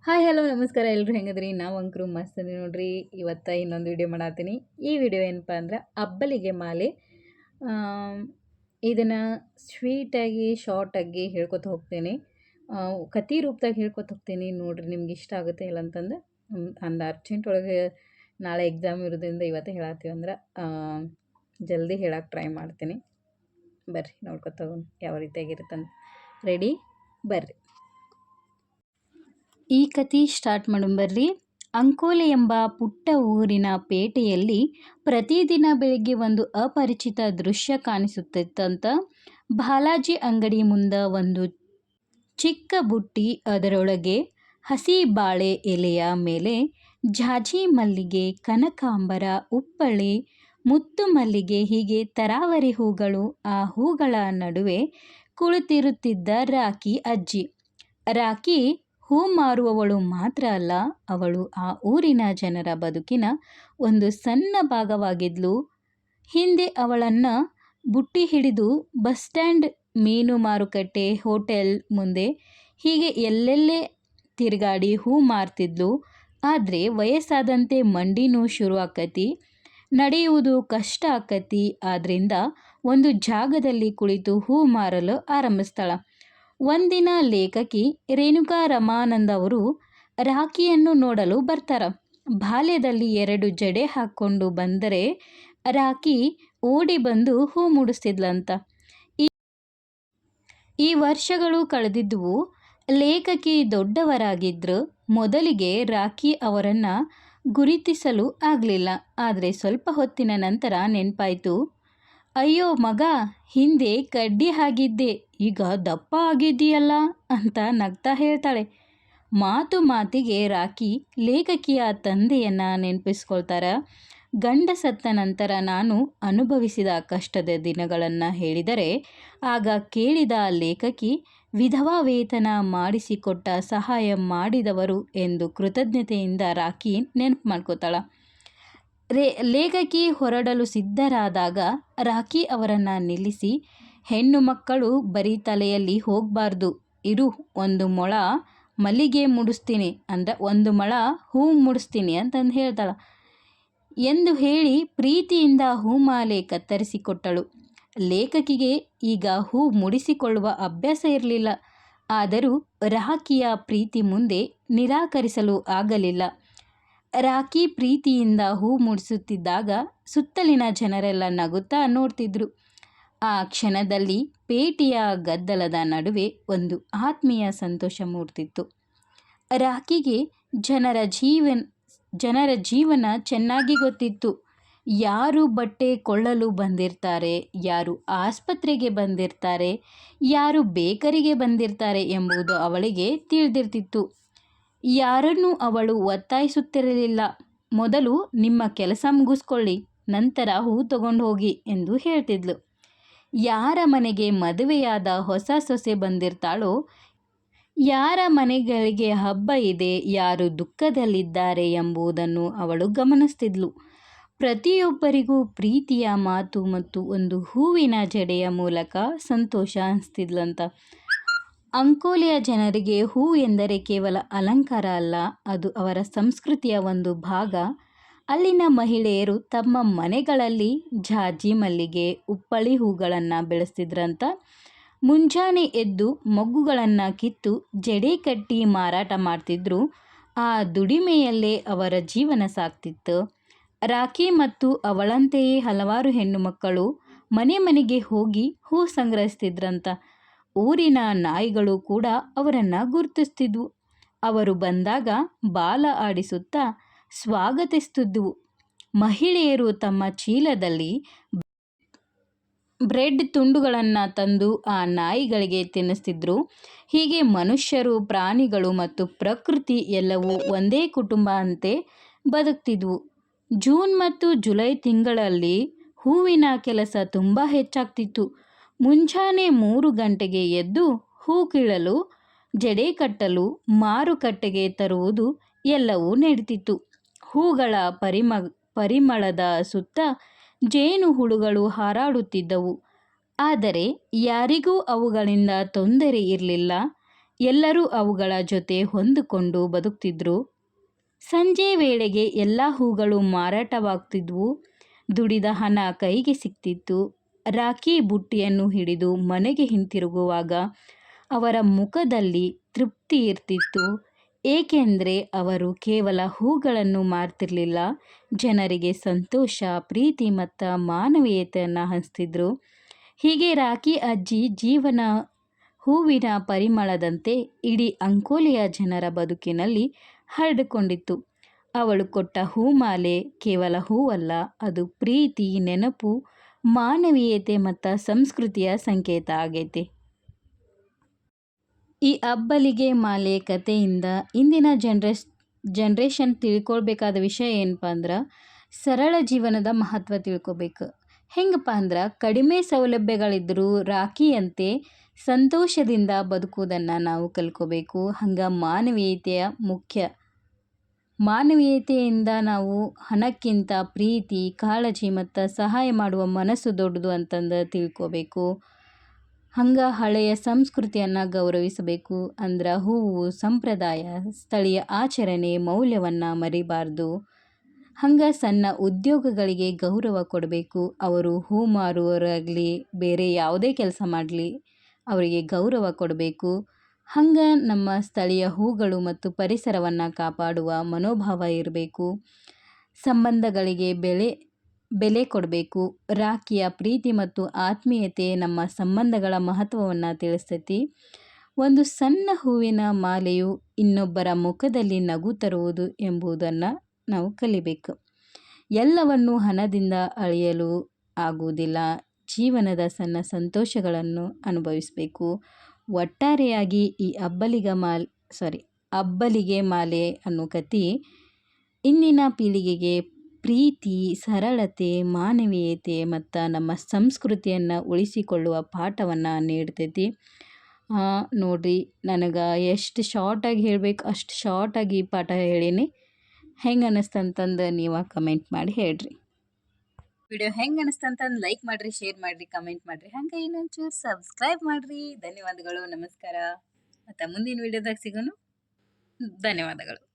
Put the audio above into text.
Hi hello ನಮಸ್ಕಾರ ಎಲ್ರು ಹೆಂಗದ್ರಿ ನಾವು ಅಂಕರು ಮಸ್ತ್ ಅದೀವಿ ನೋಡ್ರಿ. ಇವತ್ತು ಇನ್ನೊಂದು ವಿಡಿಯೋ ಮಾಡತ್ತೀನಿ. ಈ ವಿಡಿಯೋ ಏನಪ್ಪ ಅಂದ್ರೆ ಅಬ್ಬಲಿಗೆ ಮಾಲೆ. ಇದನ್ನು ಸ್ವೀಟಾಗಿ ಶಾರ್ಟಾಗಿ ಹೇಳ್ಕೊತ ಹೋಗ್ತೀನಿ, ಕತೆ ರೂಪದಾಗ ಹೇಳ್ಕೊತ ಹೋಗ್ತೀನಿ. ನೋಡ್ರಿ ನಿಮ್ಗೆ ಇಷ್ಟ ಆಗುತ್ತೆ ಇಲ್ಲ ಅಂತಂದು ಅಂದು ಅರ್ಜೆಂಟ್ ಒಳಗೆ ನಾಳೆ ಎಕ್ಸಾಮ್ ಇರೋದ್ರಿಂದ ಇವತ್ತೇ ಹೇಳತ್ತೀವಿ ಅಂದ್ರೆ ಜಲ್ದಿ ಹೇಳಕ್ಕೆ ಟ್ರೈ ಮಾಡ್ತೀನಿ. ಬರ್ರಿ ನೋಡ್ಕೊತ ಹೋಗೋಣ ಯಾವ ರೀತಿಯಾಗಿರುತ್ತಂತ. ರೆಡಿ ಬರ್ರಿ. ಈ ಕತೆ ಸ್ಟಾರ್ಟ್ ಮಾಡೋಣ ಬರ್ರಿ. ಅಂಕೋಲೆ ಎಂಬ ಪುಟ್ಟ ಊರಿನ ಪೇಟೆಯಲ್ಲಿ ಪ್ರತಿದಿನ ಬೆಳಿಗ್ಗೆ ಒಂದು ಅಪರಿಚಿತ ದೃಶ್ಯ ಕಾಣಿಸುತ್ತಿತ್ತಂತ. ಬಾಲಾಜಿ ಅಂಗಡಿ ಮುಂದೆ ಒಂದು ಚಿಕ್ಕ ಬುಟ್ಟಿ, ಅದರೊಳಗೆ ಹಸಿ ಬಾಳೆ ಎಲೆಯ ಮೇಲೆ ಜಾಜಿ ಮಲ್ಲಿಗೆ, ಕನಕಾಂಬರ, ಉಪ್ಪಳೆ, ಮುತ್ತು ಮಲ್ಲಿಗೆ ಹೀಗೆ ತರಾವರಿ ಹೂಗಳು. ಆ ಹೂಗಳ ನಡುವೆ ಕುಳಿತಿರುತ್ತಿದ್ದ ರಾಕಿ ಅಜ್ಜಿ. ರಾಕಿ ಹೂ ಮಾರುವವಳು ಮಾತ್ರ ಅಲ್ಲ, ಅವಳು ಆ ಊರಿನ ಜನರ ಬದುಕಿನ ಒಂದು ಸಣ್ಣ ಭಾಗವಾಗಿದ್ಲು. ಹಿಂದೆ ಅವಳನ್ನು ಬುಟ್ಟಿ ಹಿಡಿದು ಬಸ್ ಸ್ಟ್ಯಾಂಡ್, ಮೀನು ಮಾರುಕಟ್ಟೆ, ಹೋಟೆಲ್ ಮುಂದೆ ಹೀಗೆ ಎಲ್ಲೆಲ್ಲೇ ತಿರುಗಾಡಿ ಹೂ ಮಾರ್ತಿದ್ಲು. ಆದರೆ ವಯಸ್ಸಾದಂತೆ ಮಂಡಿ ನೋವು ಶುರು ಆಕತಿ, ನಡೆಯುವುದು ಕಷ್ಟ ಆಕತಿ. ಆದ್ದರಿಂದ ಒಂದು ಜಾಗದಲ್ಲಿ ಕುಳಿತು ಹೂ ಮಾರಲು ಆರಂಭಿಸ್ತಾಳ. ಒಂದಿನ ಲೇಖಕಿ ರೇಣುಕಾ ರಮಾನಂದ್ ಅವರು ರಾಕಿಯನ್ನು ನೋಡಲು ಬರ್ತಾರ. ಬಾಲ್ಯದಲ್ಲಿ 2 ಜಡೆ ಹಾಕ್ಕೊಂಡು ಬಂದರೆ ರಾಕಿ ಓಡಿ ಬಂದು ಹೂ ಮುಡಿಸ್ತಿದ್ಲಂತ. ಈ ವರ್ಷಗಳು ಕಳೆದಿದ್ದುವು. ಲೇಖಕಿ ದೊಡ್ಡವರಾಗಿದ್ರು. ಮೊದಲಿಗೆ ರಾಕಿ ಅವರನ್ನು ಗುರುತಿಸಲು ಆಗಲಿಲ್ಲ. ಆದರೆ ಸ್ವಲ್ಪ ಹೊತ್ತಿನ ನಂತರ ನೆನಪಾಯಿತು. ಅಯ್ಯೋ ಮಗ, ಹಿಂದೆ ಕಡ್ಡಿ ಆಗಿದ್ದೆ, ಈಗ ದಪ್ಪ ಆಗಿದ್ದೀಯಲ್ಲ ಅಂತ ನಗ್ತಾ ಹೇಳ್ತಾಳೆ. ಮಾತು ಮಾತಿಗೆ ರಾಕಿ ಲೇಖಕಿಯ ತಂದೆಯನ್ನು ನೆನಪಿಸ್ಕೊಳ್ತಾರ. ಗಂಡ ಸತ್ತ ನಂತರ ನಾನು ಅನುಭವಿಸಿದ ಕಷ್ಟದ ದಿನಗಳನ್ನು ಹೇಳಿದರೆ ಆಗ ಕೇಳಿದ ಲೇಖಕಿ ವಿಧವಾ ವೇತನ ಮಾಡಿಸಿಕೊಟ್ಟ ಸಹಾಯ ಮಾಡಿದವರು ಎಂದು ಕೃತಜ್ಞತೆಯಿಂದ ರಾಕಿ ನೆನಪು ಮಾಡ್ಕೋತಾಳ. ಲೇಖಕಿ ಹೊರಡಲು ಸಿದ್ಧರಾದಾಗ ರಾಕಿ ಅವರನ್ನು ನಿಲ್ಲಿಸಿ, ಹೆಣ್ಣು ಮಕ್ಕಳು ಬರೀ ತಲೆಯಲ್ಲಿ ಹೋಗಬಾರ್ದು, ಇರು, 1 ಮೊಳ ಮಲ್ಲಿಗೆ ಮುಡಿಸ್ತೀನಿ ಅಂದರೆ 1 ಮೊಳ ಹೂ ಮುಡಿಸ್ತೀನಿ ಅಂತಂದು ಹೇಳ್ತಾಳ ಎಂದು ಹೇಳಿ ಪ್ರೀತಿಯಿಂದ ಹೂಮಾಲೆ ಕತ್ತರಿಸಿಕೊಟ್ಟಳು. ಲೇಖಕಿಗೆ ಈಗ ಹೂ ಮುಡಿಸಿಕೊಳ್ಳುವ ಅಭ್ಯಾಸ ಇರಲಿಲ್ಲ. ಆದರೂ ರಾಕಿಯ ಪ್ರೀತಿ ಮುಂದೆ ನಿರಾಕರಿಸಲು ಆಗಲಿಲ್ಲ. ರಾಕಿ ಪ್ರೀತಿಯಿಂದ ಹೂ ಮುಡಿಸುತ್ತಿದ್ದಾಗ ಸುತ್ತಲಿನ ಜನರೆಲ್ಲ ನಗುತ್ತಾ ನೋಡ್ತಿದ್ರು. ಆ ಕ್ಷಣದಲ್ಲಿ ಪೇಟೆಯ ಗದ್ದಲದ ನಡುವೆ ಒಂದು ಆತ್ಮೀಯ ಸಂತೋಷ ಮೂಡ್ತಿತ್ತು. ರಾಕಿಗೆ ಜನರ ಜೀವನ ಚೆನ್ನಾಗಿ ಗೊತ್ತಿತ್ತು. ಯಾರು ಬಟ್ಟೆ ಕೊಳ್ಳಲು ಬಂದಿರ್ತಾರೆ, ಯಾರು ಆಸ್ಪತ್ರೆಗೆ ಬಂದಿರ್ತಾರೆ, ಯಾರು ಬೇಕರಿಗೆ ಬಂದಿರ್ತಾರೆ ಎಂಬುದು ಅವಳಿಗೆ ತಿಳಿದಿರ್ತಿತ್ತು. ಯಾರನ್ನೂ ಅವಳು ಒತ್ತಾಯಿಸುತ್ತಿರಲಿಲ್ಲ. ಮೊದಲು ನಿಮ್ಮ ಕೆಲಸ ಮುಗಿಸ್ಕೊಳ್ಳಿ, ನಂತರ ಹೂ ತಗೊಂಡು ಹೋಗಿ ಎಂದು ಹೇಳ್ತಿದ್ಲು. ಯಾರ ಮನೆಗೆ ಮದುವೆಯಾದ ಹೊಸ ಸೊಸೆ ಬಂದಿರ್ತಾಳೋ, ಯಾರ ಮನೆಗಳಿಗೆ ಹಬ್ಬ ಇದೆ, ಯಾರು ದುಃಖದಲ್ಲಿದ್ದಾರೆ ಎಂಬುದನ್ನು ಅವಳು ಗಮನಿಸ್ತಿದ್ಲು. ಪ್ರತಿಯೊಬ್ಬರಿಗೂ ಪ್ರೀತಿಯ ಮಾತು ಮತ್ತು ಒಂದು ಹೂವಿನ ಜಡೆಯ ಮೂಲಕ ಸಂತೋಷ ಹಂಚ್ತಿದ್ಲಂತ. ಅಂಕೋಲೆಯ ಜನರಿಗೆ ಹೂ ಎಂದರೆ ಕೇವಲ ಅಲಂಕಾರ ಅಲ್ಲ, ಅದು ಅವರ ಸಂಸ್ಕೃತಿಯ ಒಂದು ಭಾಗ. ಅಲ್ಲಿನ ಮಹಿಳೆಯರು ತಮ್ಮ ಮನೆಗಳಲ್ಲಿ ಜಾಜಿ ಮಲ್ಲಿಗೆ, ಉಪ್ಪಳಿ ಹೂಗಳನ್ನು ಬೆಳೆಸ್ತಿದ್ರಂತ. ಮುಂಜಾನೆ ಎದ್ದು ಮೊಗ್ಗುಗಳನ್ನು ಕಿತ್ತು ಜಡೆ ಕಟ್ಟಿ ಮಾರಾಟ ಮಾಡ್ತಿದ್ರು. ಆ ದುಡಿಮೆಯಲ್ಲೇ ಅವರ ಜೀವನ ಸಾಗ್ತಿತ್ತು. ರಾಕಿ ಮತ್ತು ಅವಳಂತೆಯೇ ಹಲವಾರು ಹೆಣ್ಣು ಮಕ್ಕಳು ಮನೆ ಮನೆಗೆ ಹೋಗಿ ಹೂ ಸಂಗ್ರಹಿಸ್ತಿದ್ರಂತ. ಊರಿನ ನಾಯಿಗಳು ಕೂಡ ಅವರನ್ನು ಗುರುತಿಸ್ತಿದ್ವು. ಅವರು ಬಂದಾಗ ಬಾಲ ಆಡಿಸುತ್ತಾ ಸ್ವಾಗತಿಸುತ್ತಿದ್ವು. ಮಹಿಳೆಯರು ತಮ್ಮ ಚೀಲದಲ್ಲಿ ಬ್ರೆಡ್ ತುಂಡುಗಳನ್ನು ತಂದು ಆ ನಾಯಿಗಳಿಗೆ ತಿನ್ನಿಸ್ತಿದ್ರು. ಹೀಗೆ ಮನುಷ್ಯರು, ಪ್ರಾಣಿಗಳು ಮತ್ತು ಪ್ರಕೃತಿ ಎಲ್ಲವೂ ಒಂದೇ ಕುಟುಂಬ ಅಂತೆ ಬದುಕ್ತಿದ್ವು. ಜೂನ್ ಮತ್ತು ಜುಲೈ ತಿಂಗಳಲ್ಲಿ ಹೂವಿನ ಕೆಲಸ ತುಂಬ ಹೆಚ್ಚಾಗ್ತಿತ್ತು. ಮುಂಜಾನೆ 3 ಗಂಟೆಗೆ ಎದ್ದು ಹೂ ಕೀಳಲು, ಜಡೆ ಕಟ್ಟಲು, ಮಾರುಕಟ್ಟೆಗೆ ತರುವುದು ಎಲ್ಲವೂ ನಡೀತಿತ್ತು. ಹೂಗಳ ಪರಿಮಳದ ಸುತ್ತ ಜೇನು ಹುಳುಗಳು ಹಾರಾಡುತ್ತಿದ್ದವು. ಆದರೆ ಯಾರಿಗೂ ಅವುಗಳಿಂದ ತೊಂದರೆ ಇರಲಿಲ್ಲ. ಎಲ್ಲರೂ ಅವುಗಳ ಜೊತೆ ಹೊಂದಿಕೊಂಡು ಬದುಕ್ತಿದ್ರು. ಸಂಜೆ ವೇಳೆಗೆ ಎಲ್ಲ ಹೂಗಳು ಮಾರಾಟವಾಗ್ತಿದ್ವು. ದುಡಿದ ಹಣ ಕೈಗೆ ಸಿಗ್ತಿತ್ತು. ರಾಖಿ ಬುಟ್ಟಿಯನ್ನು ಹಿಡಿದು ಮನೆಗೆ ಹಿಂತಿರುಗುವಾಗ ಅವರ ಮುಖದಲ್ಲಿ ತೃಪ್ತಿ ಇರ್ತಿತ್ತು. ಏಕೆಂದರೆ ಅವರು ಕೇವಲ ಹೂಗಳನ್ನು ಮಾರ್ತಿರ್ಲಿಲ್ಲ, ಜನರಿಗೆ ಸಂತೋಷ, ಪ್ರೀತಿ ಮತ್ತು ಮಾನವೀಯತೆಯನ್ನು ಹಂಚ್ತಿದ್ರು. ಹೀಗೆ ರಾಖಿ ಅಜ್ಜಿ ಜೀವನ ಹೂವಿನ ಪರಿಮಳದಂತೆ ಇಡೀ ಅಂಕೋಲೆಯ ಜನರ ಬದುಕಿನಲ್ಲಿ ಹರಡಿಕೊಂಡಿತ್ತು. ಅವಳು ಕೊಟ್ಟ ಹೂಮಾಲೆ ಕೇವಲ ಹೂವಲ್ಲ, ಅದು ಪ್ರೀತಿ, ನೆನಪು, ಮಾನವೀಯತೆ ಮತ್ತು ಸಂಸ್ಕೃತಿಯ ಸಂಕೇತ ಆಗೈತೆ. ಈ ಅಬ್ಬಲಿಗೆ ಮಾಲೆ ಕಥೆಯಿಂದ ಇಂದಿನ ಜನ್ರೇಷನ್ ತಿಳ್ಕೊಳ್ಬೇಕಾದ ವಿಷಯ ಏನಪ್ಪ ಅಂದ್ರೆ, ಸರಳ ಜೀವನದ ಮಹತ್ವ ತಿಳ್ಕೊಬೇಕು. ಹೆಂಗಪ್ಪ ಅಂದ್ರೆ, ಕಡಿಮೆ ಸೌಲಭ್ಯಗಳಿದ್ದರೂ ರಾಖಿಯಂತೆ ಸಂತೋಷದಿಂದ ಬದುಕುವುದನ್ನು ನಾವು ಕಲ್ಕೋಬೇಕು. ಹಂಗೆ ಮಾನವೀಯತೆಯ ಮುಖ್ಯ. ಮಾನವೀಯತೆಯಿಂದ ನಾವು ಹಣಕ್ಕಿಂತ ಪ್ರೀತಿ, ಕಾಳಜಿ ಮತ್ತು ಸಹಾಯ ಮಾಡುವ ಮನಸ್ಸು ದೊಡ್ಡದು ಅಂತಂದು ತಿಳ್ಕೋಬೇಕು. ಹಂಗೆ ಹಳೆಯ ಸಂಸ್ಕೃತಿಯನ್ನು ಗೌರವಿಸಬೇಕು. ಅಂದ್ರೆ ಹೂವು, ಸಂಪ್ರದಾಯ, ಸ್ಥಳೀಯ ಆಚರಣೆ, ಮೌಲ್ಯವನ್ನು ಮರಿಬಾರ್ದು. ಹಂಗೆ ಸಣ್ಣ ಉದ್ಯೋಗಗಳಿಗೆ ಗೌರವ ಕೊಡಬೇಕು. ಅವರು ಹೂ ಮಾರುವವರಾಗಲಿ, ಬೇರೆ ಯಾವುದೇ ಕೆಲಸ ಮಾಡಲಿ, ಅವರಿಗೆ ಗೌರವ ಕೊಡಬೇಕು. ಹಂಗೆ ನಮ್ಮ ಸ್ಥಳೀಯ ಹೂಗಳು ಮತ್ತು ಪರಿಸರವನ್ನು ಕಾಪಾಡುವ ಮನೋಭಾವ ಇರಬೇಕು. ಸಂಬಂಧಗಳಿಗೆ ಬೆಲೆ ಕೊಡಬೇಕು. ರಾಖಿಯ ಪ್ರೀತಿ ಮತ್ತು ಆತ್ಮೀಯತೆ ನಮ್ಮ ಸಂಬಂಧಗಳ ಮಹತ್ವವನ್ನು ತಿಳಿಸ್ತೈತಿ. ಒಂದು ಸಣ್ಣ ಹೂವಿನ ಮಾಲೆಯು ಇನ್ನೊಬ್ಬರ ಮುಖದಲ್ಲಿ ನಗು ತರುವುದು ಎಂಬುದನ್ನು ನಾವು ಕಲಿಬೇಕು. ಎಲ್ಲವನ್ನು ಹಣದಿಂದ ಅಳೆಯಲು ಆಗುವುದಿಲ್ಲ. ಜೀವನದ ಸಣ್ಣ ಸಂತೋಷಗಳನ್ನು ಅನುಭವಿಸಬೇಕು. ಒಟ್ಟಾರೆಯಾಗಿ ಈ ಅಬ್ಬಲಿಗೆ ಮಾಲೆ ಅನ್ನೋ ಕತೆ ಇಂದಿನ ಪೀಳಿಗೆಗೆ ಪ್ರೀತಿ, ಸರಳತೆ, ಮಾನವೀಯತೆ ಮತ್ತು ನಮ್ಮ ಸಂಸ್ಕೃತಿಯನ್ನು ಉಳಿಸಿಕೊಳ್ಳುವ ಪಾಠವನ್ನು ನೀಡ್ತೈತಿ. ನೋಡಿರಿ, ನನಗೆ ಎಷ್ಟು ಶಾರ್ಟಾಗಿ ಹೇಳಬೇಕು ಅಷ್ಟು ಶಾರ್ಟಾಗಿ ಪಾಠ ಹೇಳೀನಿ. ಹೆಂಗೆ ಅನ್ನಿಸ್ತಂತಂದು ನೀವು ಕಮೆಂಟ್ ಮಾಡಿ ಹೇಳ್ರಿ. ವಿಡಿಯೋ ಹೆಂಗೆ ಅನ್ನಿಸ್ತಂತಂದು ಲೈಕ್ ಮಾಡಿರಿ, ಶೇರ್ ಮಾಡಿರಿ, ಕಮೆಂಟ್ ಮಾಡಿರಿ. ಹಂಗೆ ಇನ್ನೊಂಚೂರು ಸಬ್ಸ್ಕ್ರೈಬ್ ಮಾಡಿರಿ. ಧನ್ಯವಾದಗಳು, ನಮಸ್ಕಾರ. ಮತ್ತು ಮುಂದಿನ ವಿಡಿಯೋದಾಗ ಸಿಗೋಣ. ಧನ್ಯವಾದಗಳು.